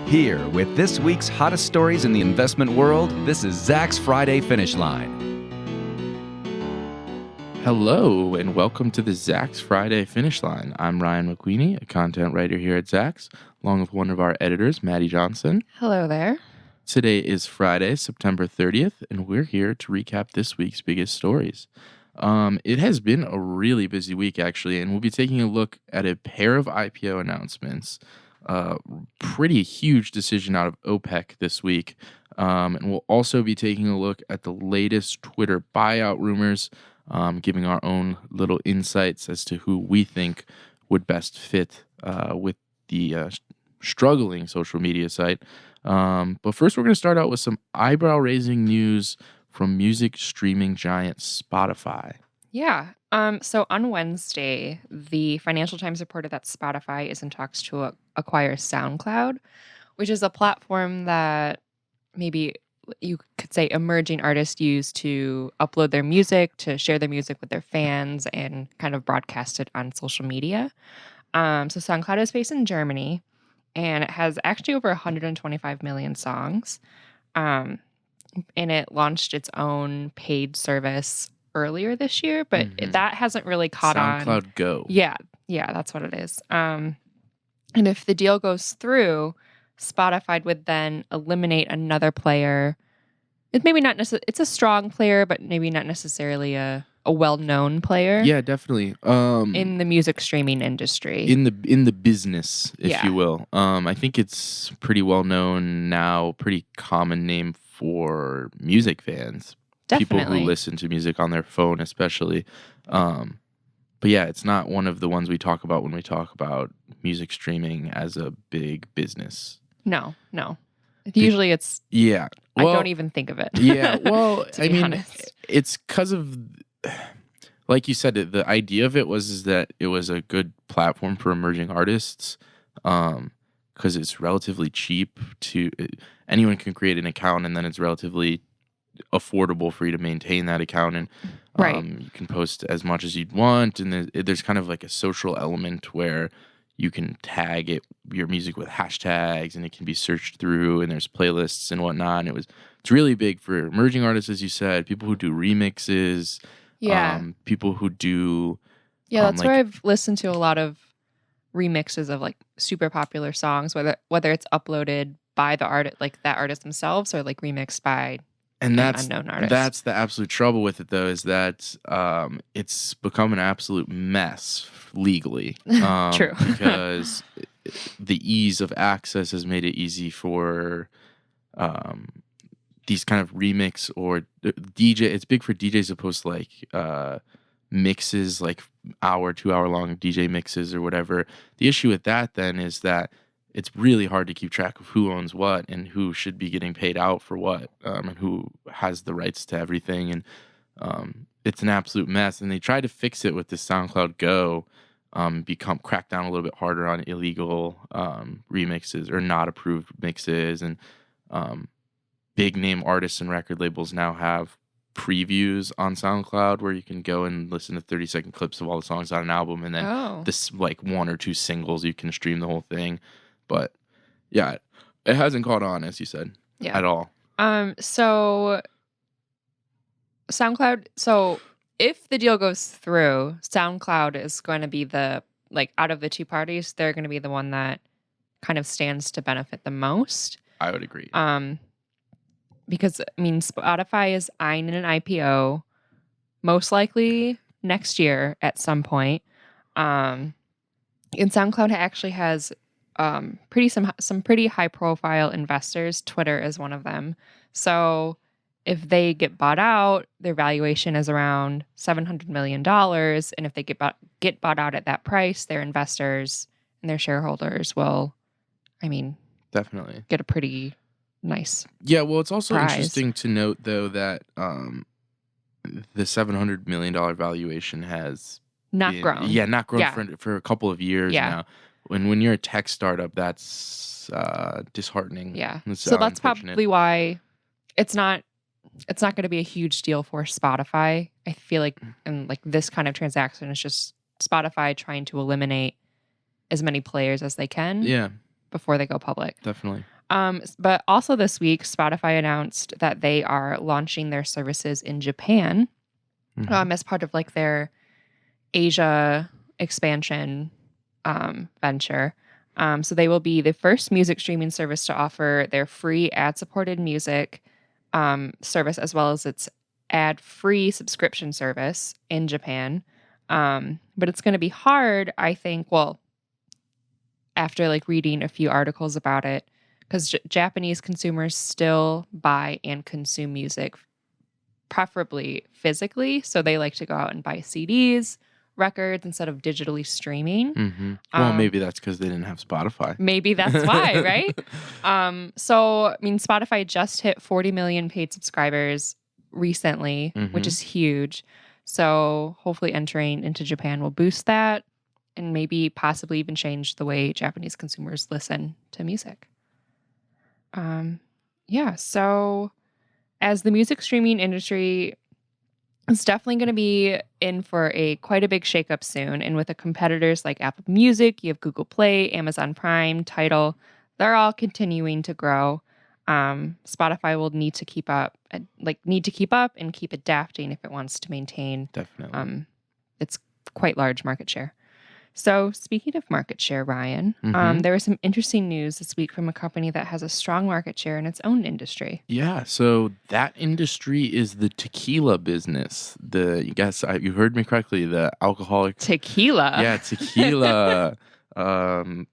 Here, with this week's hottest stories in the investment world, this is Zach's Friday Finish Line. Hello, and welcome to the Zach's Friday Finish Line. I'm Ryan McQueenie, a content writer here at Zach's, along with one of our editors, Maddie Johnson. Hello there. Today is Friday, September 30th, and we're here to recap this week's biggest stories. It has been a really busy week, actually, and we'll be taking a look at a pair of IPO announcements. Pretty huge decision out of OPEC this week. And we'll also be taking a look at the latest Twitter buyout rumors, giving our own little insights as to who we think would best fit with the struggling social media site. But first, we're going to start out with some eyebrow-raising news from music streaming giant Spotify. Yeah. So on Wednesday, the Financial Times reported that Spotify is in talks to acquire SoundCloud, which is a platform that maybe you could say emerging artists use to upload their music, to share their music with their fans, and kind of broadcast it on social media. So SoundCloud is based in Germany, and it has actually over 125 million songs. And it launched its own paid service earlier this year, but that hasn't really caught on. SoundCloud Go. Yeah, that's what it is. And if the deal goes through, Spotify would then eliminate another player. It's maybe not necessarily, it's a strong player, but maybe not necessarily a well-known player. Yeah, definitely. In the music streaming industry. In the business, if you will. I think it's pretty well known now, pretty common name for music fans. Definitely. People who listen to music on their phone especially. But yeah, it's not one of the ones we talk about when we talk about music streaming as a big business. No. Usually it's... Yeah. Well, I don't even think of it. Yeah, well, I mean, honest. It's because of... Like you said, the idea of it was that it was a good platform for emerging artists because it's relatively cheap to... Anyone can create an account, and then it's relatively affordable for you to maintain that account, and you can post as much as you'd want, and there's kind of like a social element where you can tag your music with hashtags, and it can be searched through, and there's playlists and whatnot. And it's really big for emerging artists, as you said, people who do remixes, people who do that's where I've listened to a lot of remixes of like super popular songs, whether it's uploaded by the artist, like that artist themselves, or like remixed by that's unknown artist. That's the absolute trouble with it, though, is that it's become an absolute mess legally. True. Because the ease of access has made it easy for these kind of remix or DJ. It's big for DJs to post like mixes, like 2-hour long DJ mixes or whatever. The issue with that then is that it's really hard to keep track of who owns what and who should be getting paid out for what, and who has the rights to everything. And it's an absolute mess. And they tried to fix it with the SoundCloud Go, crack down a little bit harder on illegal remixes or not approved mixes. And big name artists and record labels now have previews on SoundCloud where you can go and listen to 30-second clips of all the songs on an album, and then this like 1 or 2 singles you can stream the whole thing. But yeah, it hasn't caught on, as you said, at all. So SoundCloud. So if the deal goes through, SoundCloud is going to be out of the two parties, they're going to be the one that kind of stands to benefit the most. I would agree. Because I mean, Spotify is eyeing an IPO, most likely next year at some point. And SoundCloud actually has some pretty high profile investors. Twitter is one of them. So if they get bought out, their valuation is around $700 million. And if they get bought out at that price, their investors and their shareholders will, definitely get a pretty nice well, it's also prize. Interesting to note, though, that the $700 million valuation has not grown. Yeah, not grown for a couple of years now. When you're a tech startup, that's disheartening. Yeah. So that's probably why it's not going to be a huge deal for Spotify. I feel like this kind of transaction is just Spotify trying to eliminate as many players as they can. Yeah. Before they go public. Definitely. But also this week, Spotify announced that they are launching their services in Japan as part of like their Asia expansion venture. So they will be the first music streaming service to offer their free ad-supported music service as well as its ad-free subscription service in Japan. But it's going to be hard, I think, well, after like reading a few articles about it, because Japanese consumers still buy and consume music preferably physically. So they like to go out and buy CDs, records instead of digitally streaming. Well, maybe that's because they didn't have Spotify. Maybe that's why, right? So, I mean, Spotify just hit 40 million paid subscribers recently, which is huge. So hopefully entering into Japan will boost that and maybe possibly even change the way Japanese consumers listen to music. Yeah, so as the music streaming industry is definitely going to be in for quite a big shakeup soon. And with the competitors like Apple Music, you have Google Play, Amazon Prime, Tidal, they're all continuing to grow. Spotify will need to keep up and keep adapting if it wants to maintain its quite large market share. So speaking of market share, Ryan, there was some interesting news this week from a company that has a strong market share in its own industry. Yeah, so that industry is the tequila business. You heard me correctly, the alcoholic tequila. Yeah, tequila.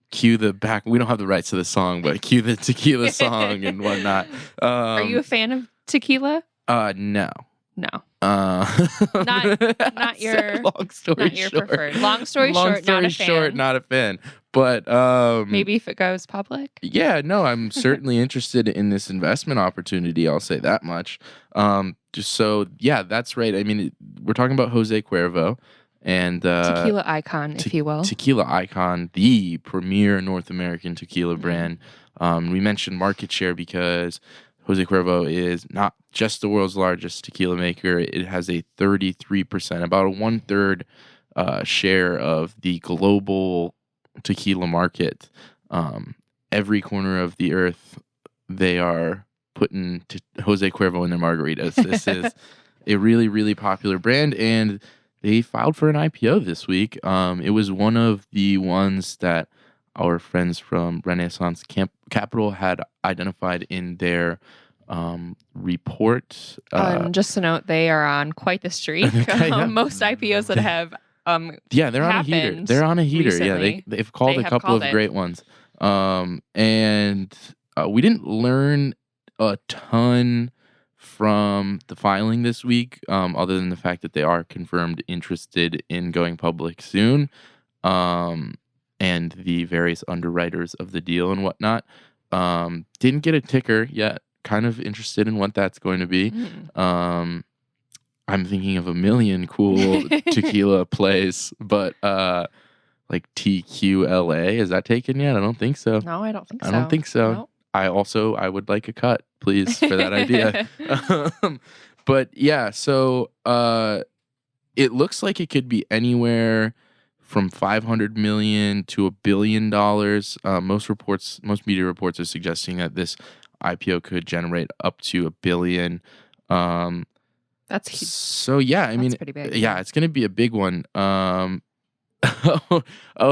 Cue the back. We don't have the rights to the song, but cue the tequila song and whatnot. Are you a fan of tequila? No. No. Not your long story not your short. preferred. Long story short, not a fan. But maybe if it goes public. Yeah, no, I'm certainly interested in this investment opportunity. I'll say that much. That's right. I mean, we're talking about Jose Cuervo and tequila icon, if you will. Tequila icon, the premier North American tequila brand. We mentioned market share because Jose Cuervo is not just the world's largest tequila maker. It has a 33%, about a 1/3 share of the global tequila market. Every corner of the earth, they are putting Jose Cuervo in their margaritas. This is a really, really popular brand, and they filed for an IPO this week. It was one of the ones that our friends from Renaissance Capital had identified in their report. Just to note, they are on quite the streak. Most IPOs that have they're on a heater. They're on a heater. Recently. Yeah, they've called a couple of great ones. And we didn't learn a ton from the filing this week, other than the fact that they are confirmed interested in going public soon, and the various underwriters of the deal and whatnot. Didn't get a ticker yet. Kind of interested in what that's going to be. I'm thinking of a million cool tequila plays, but like TQLA, is that taken yet? I don't think so. No, I don't think so. I don't think so. Nope. I would like a cut, please, for that idea. But yeah, so it looks like it could be anywhere from $500 million to $1 billion. Most media reports are suggesting that this IPO could generate up to $1 billion. That's huge. So yeah, I mean, pretty big. Yeah, it's going to be a big one. Oh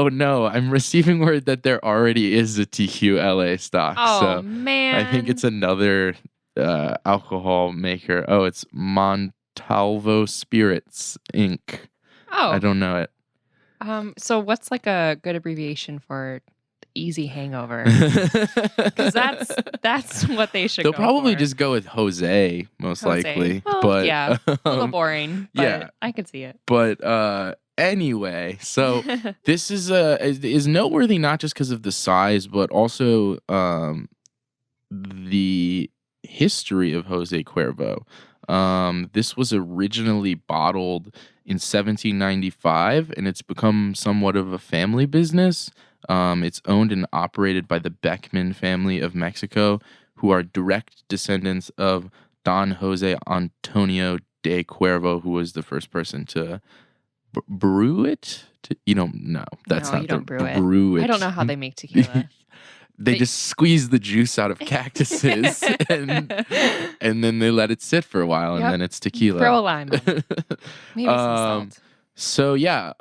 no, I'm receiving word that there already is a TQLA stock. Oh so man, I think it's another alcohol maker. Oh, it's Montalvo Spirits Inc. Oh, I don't know it. So what's like a good abbreviation for easy hangover? Because that's what they should. They'll go probably for. just go with Jose, most likely. Well, but yeah, a little boring. But yeah, I could see it. But anyway, so this is noteworthy not just because of the size, but also the history of Jose Cuervo. This was originally bottled in 1795, and it's become somewhat of a family business. It's owned and operated by the Beckman family of Mexico, who are direct descendants of Don Jose Antonio de Cuervo, who was the first person to brew it. No, that's No, not you don't brew it. brew it. I don't know how they make tequila. they just squeeze the juice out of cactuses and then they let it sit for a while and Yep. then it's tequila. Throw a lime on. Maybe some salt. So yeah,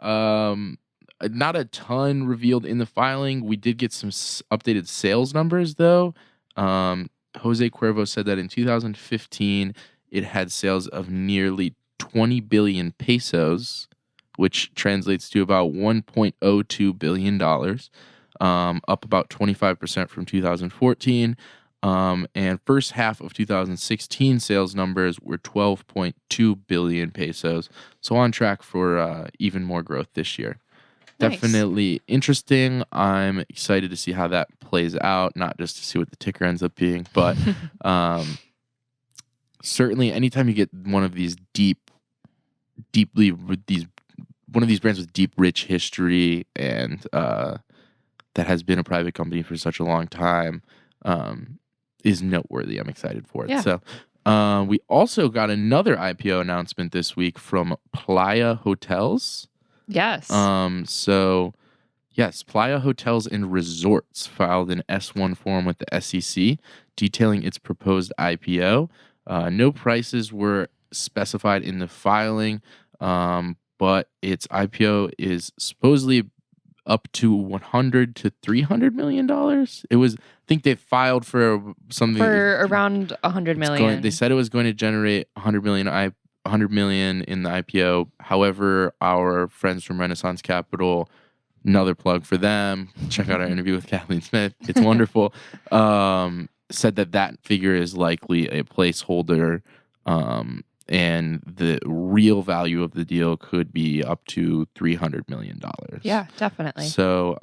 not a ton revealed in the filing. We did get some updated sales numbers though. Jose Cuervo said that in 2015 it had sales of nearly 20 billion pesos, which translates to about $1.02 billion, up about 25% from 2014. And first half of 2016 sales numbers were 12.2 billion pesos. So on track for even more growth this year. Nice. Definitely interesting. I'm excited to see how that plays out, not just to see what the ticker ends up being, but certainly anytime you get one of these one of these brands with deep, rich history and that has been a private company for such a long time is noteworthy. I'm excited for it. Yeah. So we also got another IPO announcement this week from Playa Hotels. Yes. So yes, Playa Hotels and Resorts filed an S-1 form with the SEC detailing its proposed IPO. No prices were specified in the filing, but its IPO is supposedly up to $100 to $300 million. It was, I think they filed for something for around 100 million. They said it was going to generate 100 million in the IPO. However, our friends from Renaissance Capital, another plug for them, check out our interview with Kathleen Smith. It's wonderful. Said that figure is likely a placeholder, and the real value of the deal could be up to $300 million. Yeah, definitely. So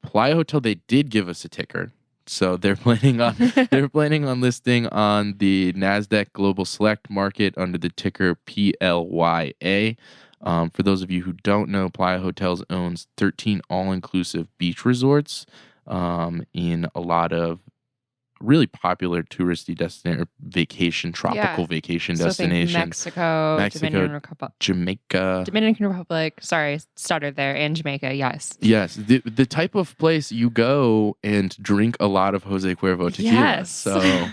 Playa Hotel, they did give us a ticker. So they're planning on listing on the NASDAQ Global Select Market under the ticker PLYA. For those of you who don't know, Playa Hotels owns 13 all-inclusive beach resorts in a lot of really popular touristy vacation destinations. Mexico, Dominican Republic. Sorry, started there, and Jamaica. Yes. Yes, the type of place you go and drink a lot of Jose Cuervo tequila. Yes. So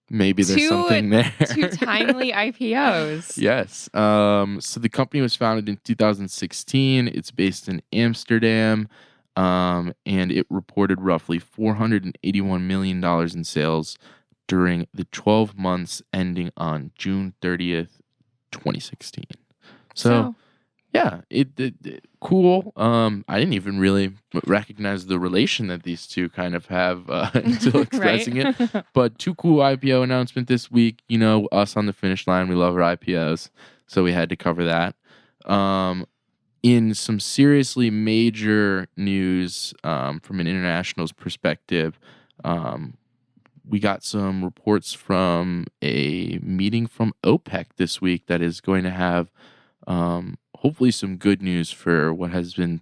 maybe there's something there. Two timely IPOs. Yes. So the company was founded in 2016. It's based in Amsterdam. And it reported roughly $481 million in sales during the 12 months ending on June 30th, 2016. So yeah, it cool. I didn't even really recognize the relation that these two kind of have until expressing it. But two cool IPO announcement this week. You know, us on the finish line, we love our IPOs, so we had to cover that. In some seriously major news from an international perspective, we got some reports from a meeting from OPEC this week that is going to have hopefully some good news for what has been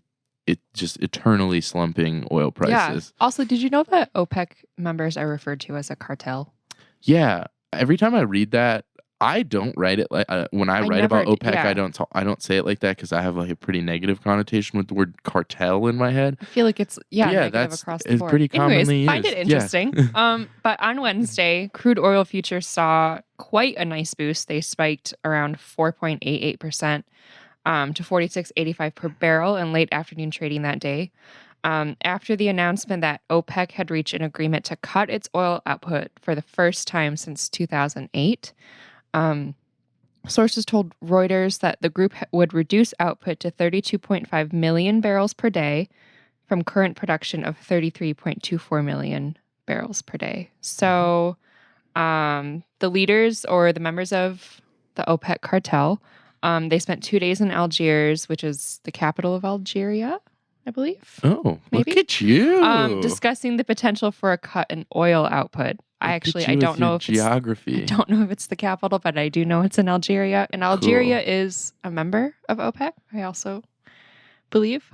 just eternally slumping oil prices. Yeah. Also, did you know that OPEC members are referred to as a cartel? Yeah. Every time I read that, I don't write it like when I write about OPEC. Yeah. I don't say it like that because I have like a pretty negative connotation with the word cartel in my head. I feel like it's negative across the board. Pretty commonly used. Find it interesting. Yeah. But on Wednesday, crude oil futures saw quite a nice boost. They spiked around 4.88% to 46.85 per barrel in late afternoon trading that day. After the announcement that OPEC had reached an agreement to cut its oil output for the first time since 2008. Sources told Reuters that the group would reduce output to 32.5 million barrels per day from current production of 33.24 million barrels per day. So the leaders or the members of the OPEC cartel, they spent 2 days in Algiers, which is the capital of Algeria, I believe. Oh, maybe? Look at you. Discussing the potential for a cut in oil output. I don't know if geography. I don't know if it's the capital, but I do know it's in Algeria. And Algeria is a member of OPEC. I also believe.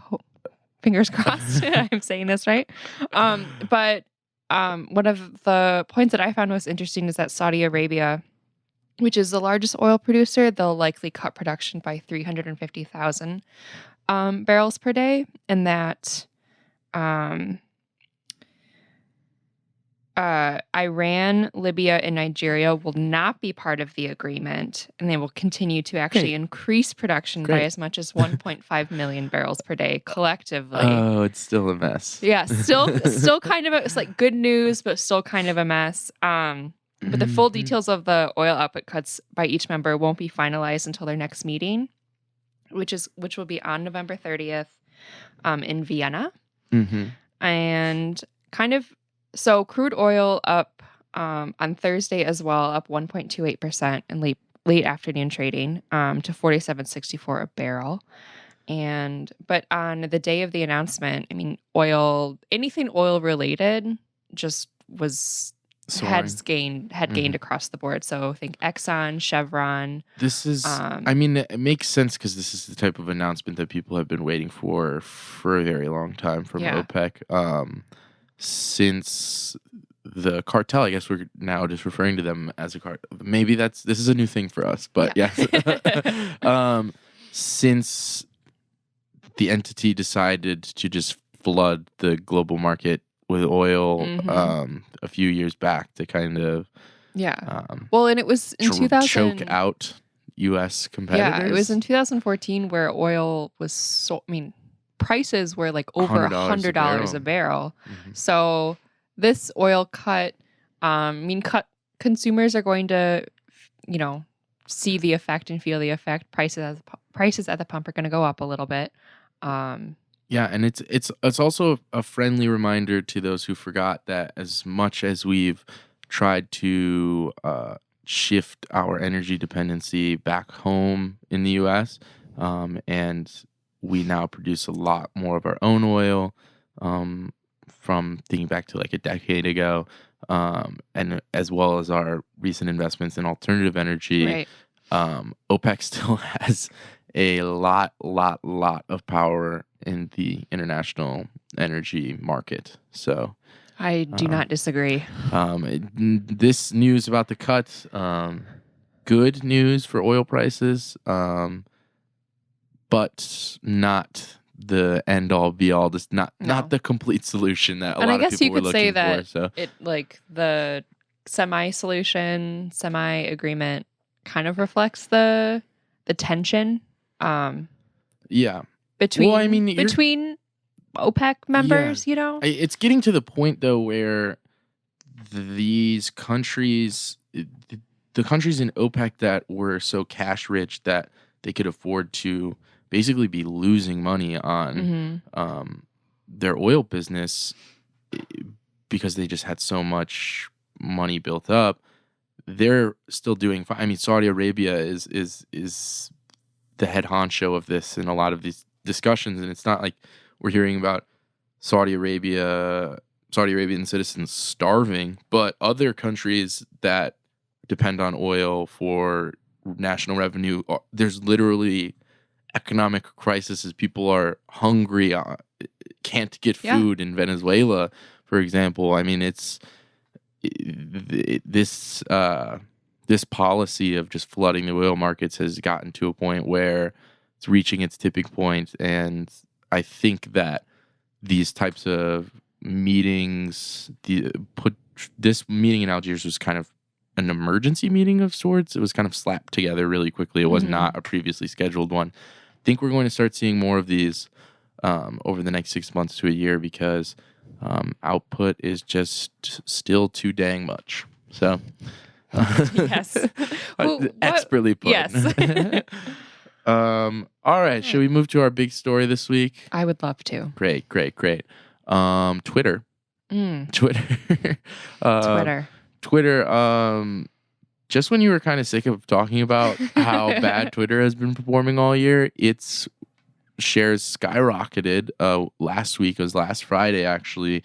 Fingers crossed. I'm saying this right. But one of the points that I found most interesting is that Saudi Arabia, which is the largest oil producer, they'll likely cut production by 350,000 barrels per day, and that Iran, Libya, and Nigeria will not be part of the agreement, and they will continue to actually Great. increase production by Great. as much as 1.5 million barrels per day collectively. Oh, it's still a mess. Yeah, still kind of it's like good news, but still kind of a mess. But the full details of the oil output cuts by each member won't be finalized until their next meeting, which will be on November 30th, in Vienna. Mm-hmm. And kind of so crude oil up on Thursday as well, up 1.28% in late afternoon trading to 47.64 a barrel. But on the day of the announcement, I mean, anything oil related just was Soaring. had gained across the board. So I think Exxon, Chevron. This is, I mean, it makes sense because this is the type of announcement that people have been waiting for a very long time from OPEC. Since the cartel, I guess we're now just referring to them as a cartel. Maybe this is a new thing for us, but yes. Since the entity decided to just flood the global market with oil a few years back to kind of well, and it was in 2000 choke out U.S. competitors. Yeah, it was in 2014 where oil was prices were like over $100 a barrel. Mm-hmm. So this oil cut, consumers are going to, see the effect and feel the effect. Prices at the pump are going to go up a little bit. Yeah, and it's also a friendly reminder to those who forgot that as much as we've tried to shift our energy dependency back home in the U.S., and we now produce a lot more of our own oil from thinking back to like a decade ago, and as well as our recent investments in alternative energy. Right. OPEC still has a lot of power in the international energy market. So I do not disagree. This news about the cut, good news for oil prices, but not the end all be all. Just not the complete solution that a lot of people were looking for. So it like the semi agreement kind of reflects the tension. Between OPEC members, It's getting to the point though where these countries, the countries in OPEC that were so cash rich that they could afford to basically be losing money on their oil business because they just had so much money built up, they're still doing fine. I mean, Saudi Arabia is the head honcho of this in a lot of these discussions, and it's not like we're hearing about Saudi Arabian citizens starving, but other countries that depend on oil for national revenue, there's literally economic crisis as people are hungry, can't get food in Venezuela, for example. I mean, this policy of just flooding the oil markets has gotten to a point where it's reaching its tipping point, and I think that these types of meetings, this meeting in Algiers was kind of an emergency meeting of sorts. It was kind of slapped together really quickly. It was not a previously scheduled one. I think we're going to start seeing more of these over the next 6 months to a year because output is just still too dang much. So, yes, expertly put. Yes. All right, should we move to our big story this week? I would love to. Great. Twitter. Twitter. Just when you were kind of sick of talking about how bad Twitter has been performing all year, its shares skyrocketed. Last week, it was last Friday actually,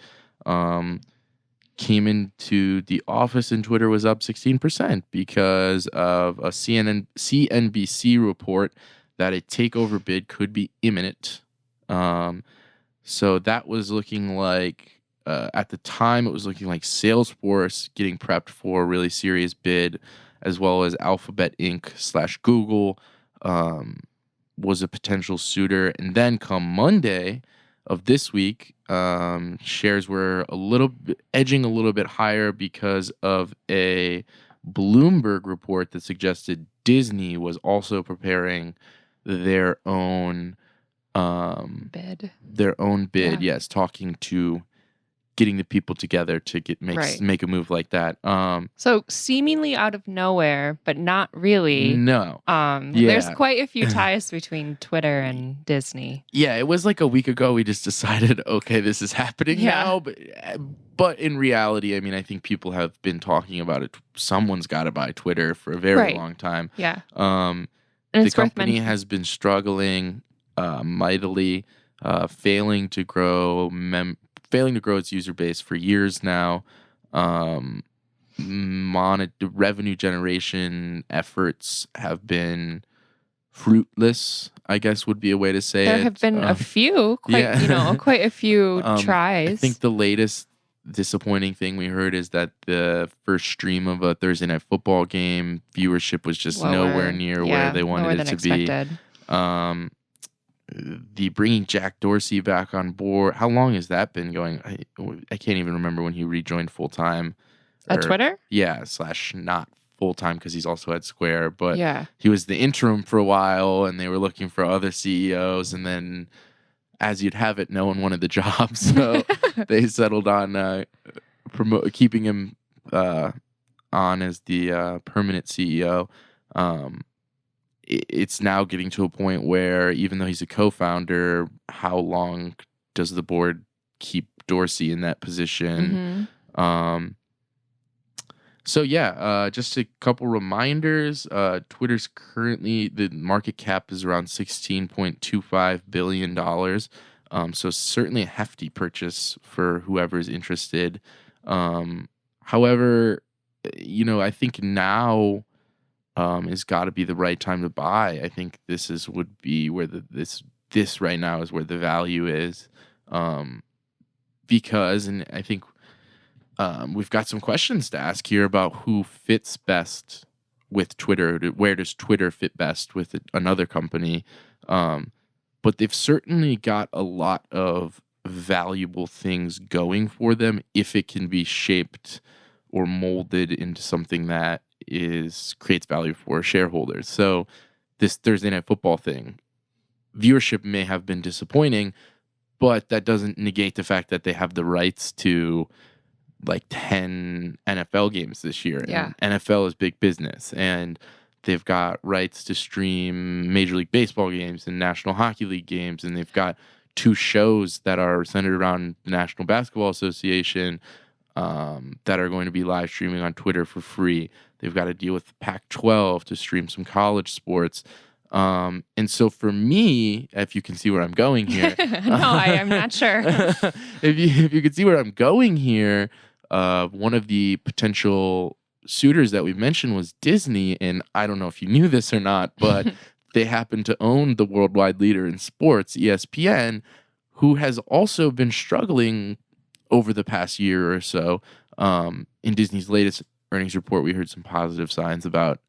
came into the office and Twitter was up 16% because of a CNBC report that a takeover bid could be imminent. So that was looking like, at the time, it was looking like Salesforce getting prepped for a really serious bid, as well as Alphabet Inc. / Google was a potential suitor. And then come Monday, of this week, shares were edging a little bit higher because of a Bloomberg report that suggested Disney was also preparing their own Bid. bid. Yeah. Yes, talking to getting the people together to Right. make a move like that. So seemingly out of nowhere, but not really. No. There's Yeah. quite a few ties between Twitter and Disney. Yeah, it was like a week ago we just decided, okay, this is happening Yeah. now. But in reality, I mean, I think people have been talking about it. Someone's got to buy Twitter for a very Right. long time. Yeah. And And the it's worth company mentioning. has been struggling mightily, failing to grow its user base for years now. Revenue generation efforts have been fruitless, I guess would be a way to say There it. have been a few, quite a few tries. I think the latest disappointing thing we heard is that the first stream of a Thursday night football game viewership was just nowhere near where they wanted it to expected. be. The bringing Jack Dorsey back on board. How long has that been going? I can't even remember when he rejoined full time. At Twitter? Yeah, / not full time because he's also at Square. But Yeah. he was the interim for a while, and they were looking for other CEOs. And then, as you'd have it, no one wanted the job, so they settled on keeping him on as the permanent CEO. It's now getting to a point where, even though he's a co-founder, how long does the board keep Dorsey in that position? Mm-hmm. So yeah, just a couple reminders. Twitter's currently, the market cap is around $16.25 billion. So certainly a hefty purchase for whoever's interested. However, I think now has got to be the right time to buy. I think would be where this right now is where the value is, because, and I think we've got some questions to ask here about who fits best with Twitter. Where does Twitter fit best with another company? But they've certainly got a lot of valuable things going for them if it can be shaped or molded into something that creates value for shareholders. So this Thursday night football thing, viewership may have been disappointing, but that doesn't negate the fact that they have the rights to like 10 NFL games this year. Yeah. And NFL is big business, and they've got rights to stream Major League Baseball games and National Hockey League games, and they've got 2 shows that are centered around the National Basketball Association that are going to be live streaming on Twitter for free. They've got to deal with the Pac-12 to stream some college sports. And so for me, if you can see where I'm going here. No, I am not sure. If you can see where I'm going here, one of the potential suitors that we mentioned was Disney. And I don't know if you knew this or not, but they happen to own the worldwide leader in sports, ESPN, who has also been struggling over the past year or so. In Disney's latest earnings report, we heard some positive signs about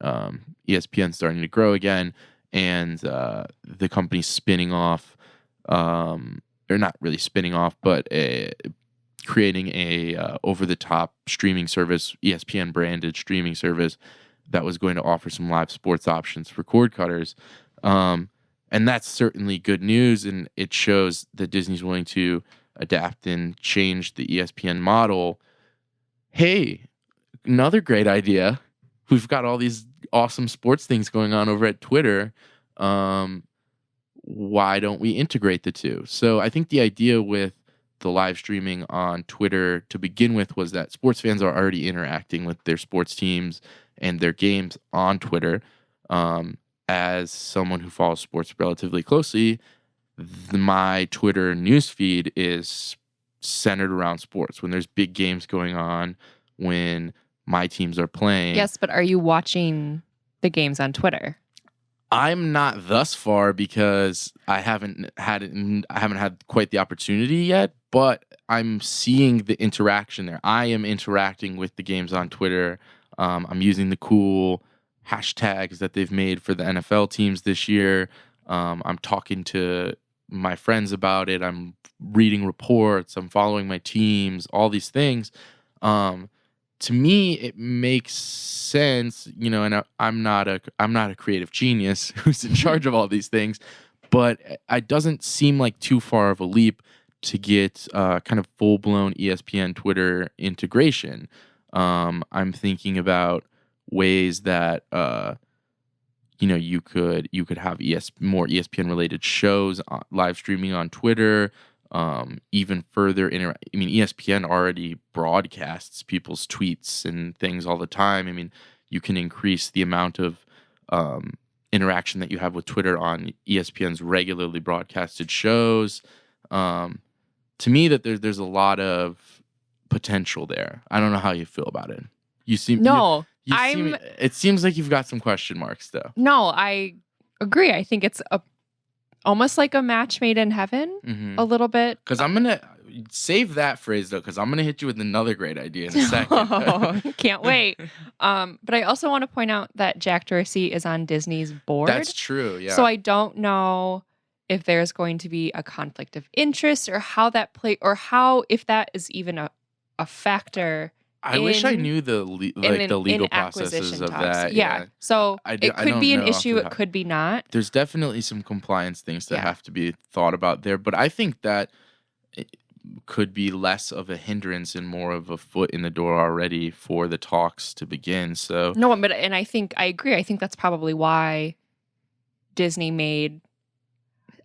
ESPN starting to grow again, and the company spinning off, or not really spinning off, but creating a over-the-top streaming service, ESPN branded streaming service that was going to offer some live sports options for cord cutters. And that's certainly good news, and it shows that Disney's willing to adapt and change the ESPN model. Hey, another great idea. We've got all these awesome sports things going on over at Twitter. Why don't we integrate the two? So I think the idea with the live streaming on Twitter to begin with was that sports fans are already interacting with their sports teams and their games on Twitter. As someone who follows sports relatively closely, my Twitter newsfeed is centered around sports. When there's big games going on, when my teams are playing. Yes, but are you watching the games on Twitter? I'm not thus far because I haven't had quite the opportunity yet, but I'm seeing the interaction there. I am interacting with the games on Twitter. I'm using the cool hashtags that they've made for the NFL teams this year. I'm talking to my friends about it. I'm reading reports. I'm following my teams. All these things. To me, it makes sense, and I'm not a creative genius who's in charge of all these things, but it doesn't seem like too far of a leap to get kind of full blown ESPN Twitter integration. I'm thinking about ways that you could have more ESPN related shows live streaming on Twitter. Even further ESPN already broadcasts people's tweets and things all the time. I mean, you can increase the amount of interaction that you have with Twitter on ESPN's regularly broadcasted shows. To me, that there's a lot of potential there. I don't know how you feel about it. No, it seems like you've got some question marks though. No, I agree. I think it's almost like a match made in heaven, a little bit. Because I'm gonna save that phrase though, because I'm gonna hit you with another great idea in a second. Can't wait. But I also want to point out that Jack Dorsey is on Disney's board. That's true. Yeah. So I don't know if there's going to be a conflict of interest or how that if that is even a factor. I wish I knew the legal processes of that. Yeah. So it could be an issue. It could be not. There's definitely some compliance things that have to be thought about there. But I think that it could be less of a hindrance and more of a foot in the door already for the talks to begin. So no, but I agree. I think that's probably why Disney made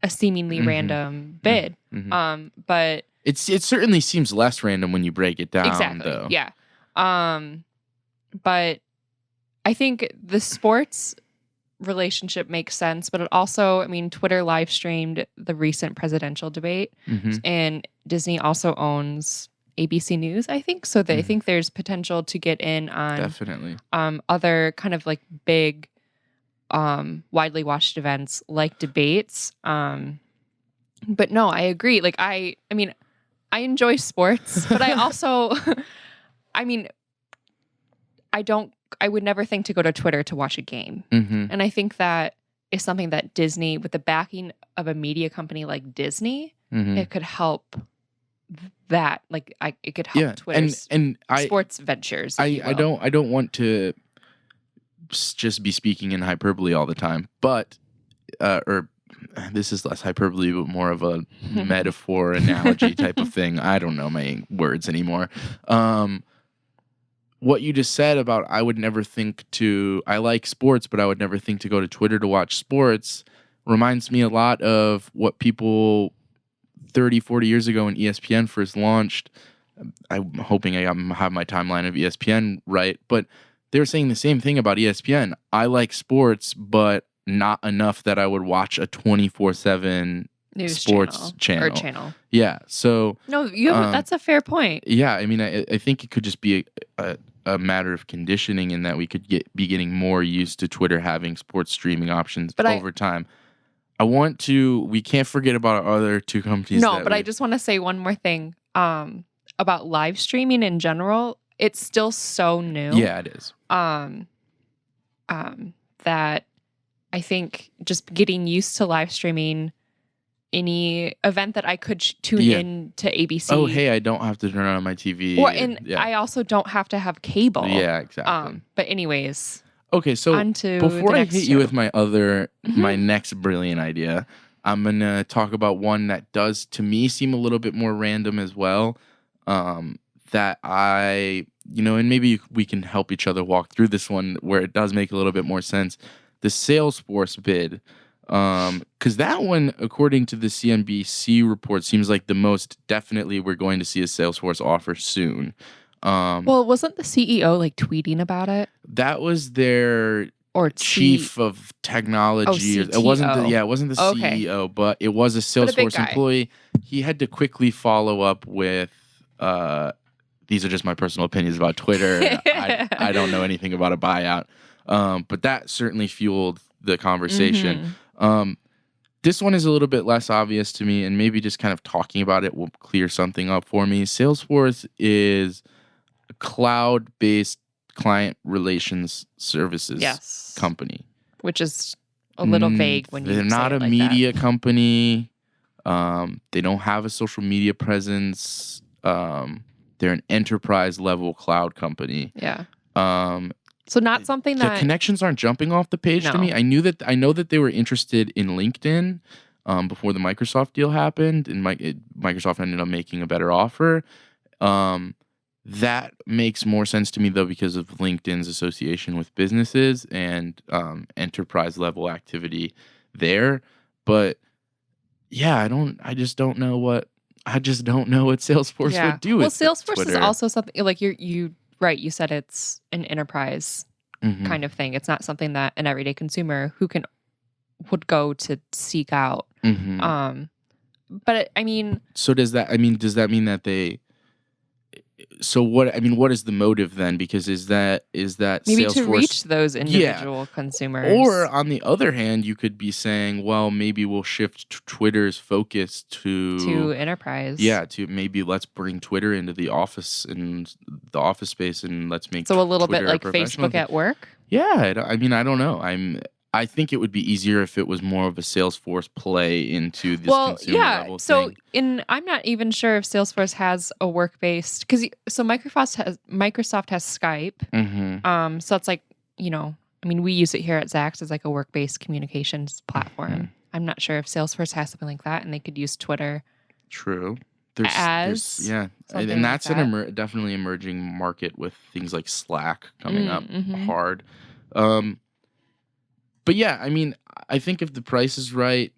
a seemingly random bid. But it certainly seems less random when you break it down. Exactly. Though. Yeah. But I think the sports relationship makes sense, but it also, Twitter live streamed the recent presidential debate, and Disney also owns ABC News, I think. So I think there's potential to get in on definitely other kind of like big, widely watched events like debates. But no, I agree. Like I enjoy sports, but I also, I would never think to go to Twitter to watch a game. And I think that is something that Disney, with the backing of a media company like Disney, it could help that. Like it could help Twitter's sports ventures. I don't want to just be speaking in hyperbole all the time, but, or this is less hyperbole, but more of a metaphor, analogy type of thing. I don't know my words anymore. What you just said about I like sports, but I would never think to go to Twitter to watch sports reminds me a lot of what people 30, 40 years ago when ESPN first launched. I'm hoping I have my timeline of ESPN right, but they were saying the same thing about ESPN. I like sports, but not enough that I would watch a 24/7 news sports channel. Yeah. So no, that's a fair point. Yeah, I think it could just be a matter of conditioning in that we could be getting more used to Twitter having sports streaming options over time. We can't forget about our other two companies. No, but I just want to say one more thing about live streaming in general. It's still so new. Yeah, it is. That I think just getting used to live streaming any event that I could tune in to ABC. Oh, hey, I don't have to turn on my TV. I also don't have to have cable. Yeah, exactly. But anyways. Okay, so before I hit you with my next brilliant idea, I'm going to talk about one that does, to me, seem a little bit more random as well. That and maybe we can help each other walk through this one where it does make a little bit more sense. The Salesforce bid, because that one, according to the CNBC report, seems like the most definitely we're going to see a Salesforce offer soon. Well, wasn't the CEO like tweeting about it? That was their chief of technology. It wasn't the CEO, but it was a Salesforce employee. He had to quickly follow up with these are just my personal opinions about Twitter. I don't know anything about a buyout. But that certainly fueled the conversation. This one is a little bit less obvious to me, and maybe just kind of talking about it will clear something up for me. Salesforce is a cloud-based client relations services company. Which is a little vague when you say They're not it a like media company. They don't have a social media presence. They're an enterprise level cloud company. Yeah. Um, So not something the that connections aren't jumping off the page to No. me. I know that they were interested in LinkedIn before the Microsoft deal happened, and Microsoft ended up making a better offer. That makes more sense to me though because of LinkedIn's association with businesses and enterprise level activity there. But yeah, I just don't know what Salesforce Yeah. would do Well, with Salesforce is Twitter. also something like right, you said it's an enterprise Mhm. kind of thing. It's not something that an everyday consumer would go to seek out. Mhm. But I mean, So does that mean that they so what is the motive then? Because is that maybe to Salesforce reach those Yeah. individual consumers. Or on the other hand, you could be saying, well, maybe we'll shift Twitter's focus to enterprise. to maybe let's bring Twitter into the office and the office space and let's make So a little Twitter bit like professional Facebook thing. at work. Yeah, I mean, I don't know. I think it would be easier if it was more of a Salesforce play into this consumer level thing. I'm not even sure if Salesforce has a work-based so Microsoft has Skype. Mm-hmm. So it's like, I mean, we use it here at Zax as like a work-based communications platform. Mm-hmm. I'm not sure if Salesforce has something like that, and they could use Twitter. True. As something like that's that. definitely emerging market with things like Slack coming up Mm-hmm. hard. But yeah, I mean, I think if the price is right,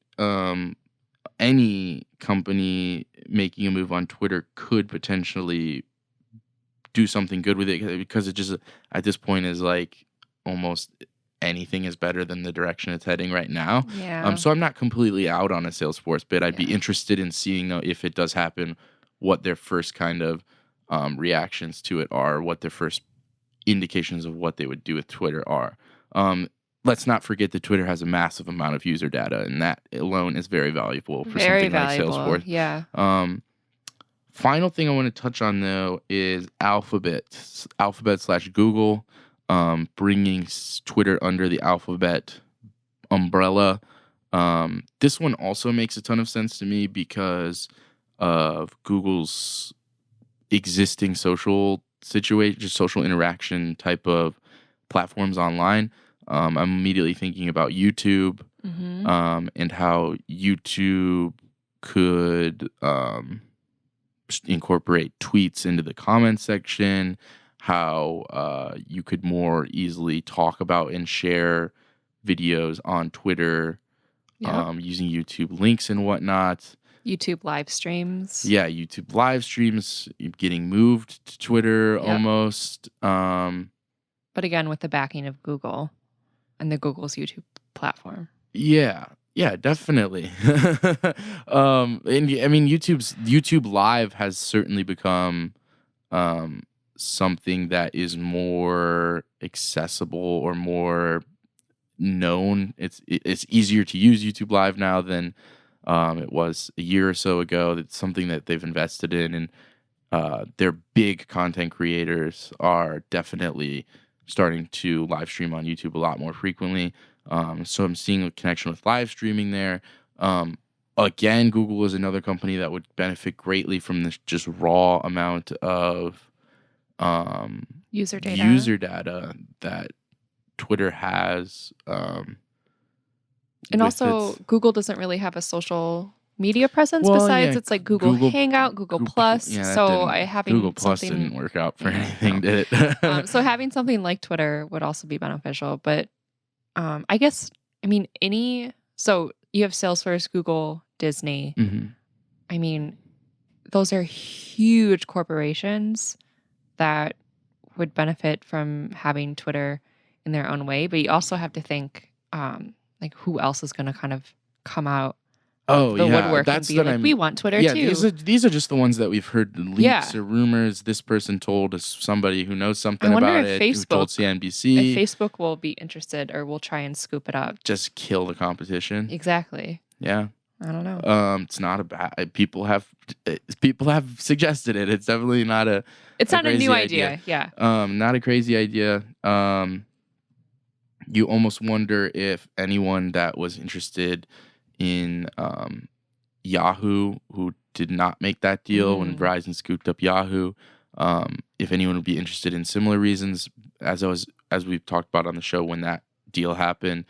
any company making a move on Twitter could potentially do something good with it because it just at this point is like almost anything is better than the direction it's heading right now. Yeah. So I'm not completely out on a Salesforce bid. I'd be Yeah. interested in seeing though if it does happen, what their first kind of reactions to it are, what their first indications of what they would do with Twitter are. Let's not forget that Twitter has a massive amount of user data, and that alone is very valuable for Very something valuable. like Salesforce. Yeah. Final thing I want to touch on though is Alphabet / Google, bringing Twitter under the Alphabet umbrella. This one also makes a ton of sense to me because of Google's existing social situation, just social interaction type of platforms online. I'm immediately thinking about YouTube, Mm-hmm. and how YouTube could incorporate tweets into the comment section, how you could more easily talk about and share videos on Twitter, Yep. using YouTube links and whatnot. YouTube live streams. Yeah, YouTube live streams getting moved to Twitter Yep. almost. But again, with the backing of Google and the Google's YouTube platform. Yeah, definitely. And I mean, YouTube Live has certainly become something that is more accessible or more known. It's easier to use YouTube Live now than it was a year or so ago. It's something that they've invested in, and their big content creators are definitely starting to live stream on YouTube a lot more frequently. So I'm seeing a connection with live streaming there. Again, Google is another company that would benefit greatly from this just raw amount of User data that Twitter has. And also, Google doesn't really have a social media presence Well, besides yeah, it's like Google Hangout, Google Plus. Yeah, So having Google Plus something didn't work out for anything, no. did it? So having something like Twitter would also be beneficial. But I guess, I mean, so you have Salesforce, Google, Disney. Mm-hmm. I mean, those are huge corporations that would benefit from having Twitter in their own way. But you also have to think, like, who else is going to kind of come out of the woodwork and be like, we want Twitter too. These are just the ones that we've heard leaks or rumors. This person told us somebody who knows something about it. Who told CNBC. If Facebook will be interested or will try and scoop it up. Just kill the competition. Exactly. Yeah. I don't know. It's not a bad. People have suggested it. It's definitely not a. It's not a new idea. Yeah. Not a crazy idea. You almost wonder if anyone that was interested in Yahoo, who did not make that deal when Verizon scooped up Yahoo. If anyone would be interested in similar reasons, as we've talked about on the show, when that deal happened,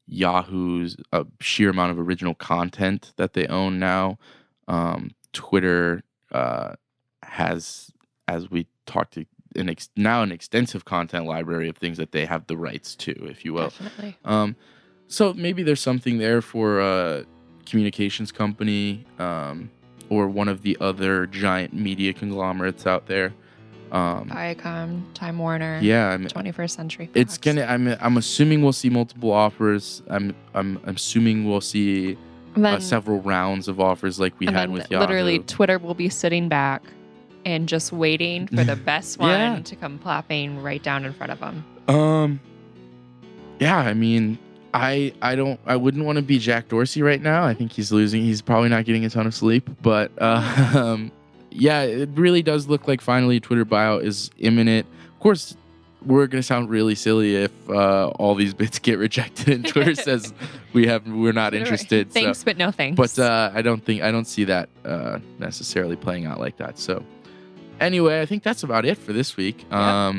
Yahoo's sheer amount of original content that they own now. Twitter has, as we talked to, now an extensive content library of things that they have the rights to, if you will. Definitely. So maybe there's something there for a communications company or one of the other giant media conglomerates out there. Viacom, Time Warner. Yeah, 21st Century Fox. it's gonna. I'm assuming we'll see multiple offers. I'm assuming we'll see Then, several rounds of offers like we and had then with Yahoo. literally Twitter will be sitting back and just waiting for the best one Yeah. to come plopping right down in front of them. Yeah, I mean, I wouldn't want to be Jack Dorsey right now. I think he's losing. He's probably not getting a ton of sleep. But yeah, it really does look like finally Twitter buyout is imminent. Of course, we're gonna sound really silly if all these bits get rejected and Twitter says we're not interested. Thanks, but no thanks. But I don't see that necessarily playing out like that. So anyway, I think that's about it for this week. Yep.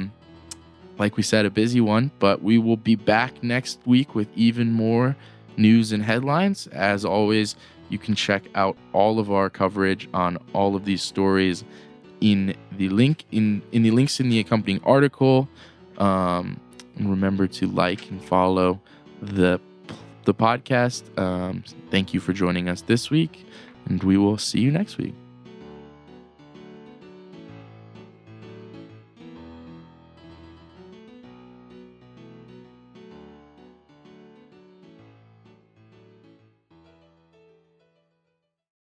Like we said, a busy one, but we will be back next week with even more news and headlines. As always, you can check out all of our coverage on all of these stories in the links in the accompanying article. And remember to like and follow the podcast. Thank you for joining us this week, and we will see you next week.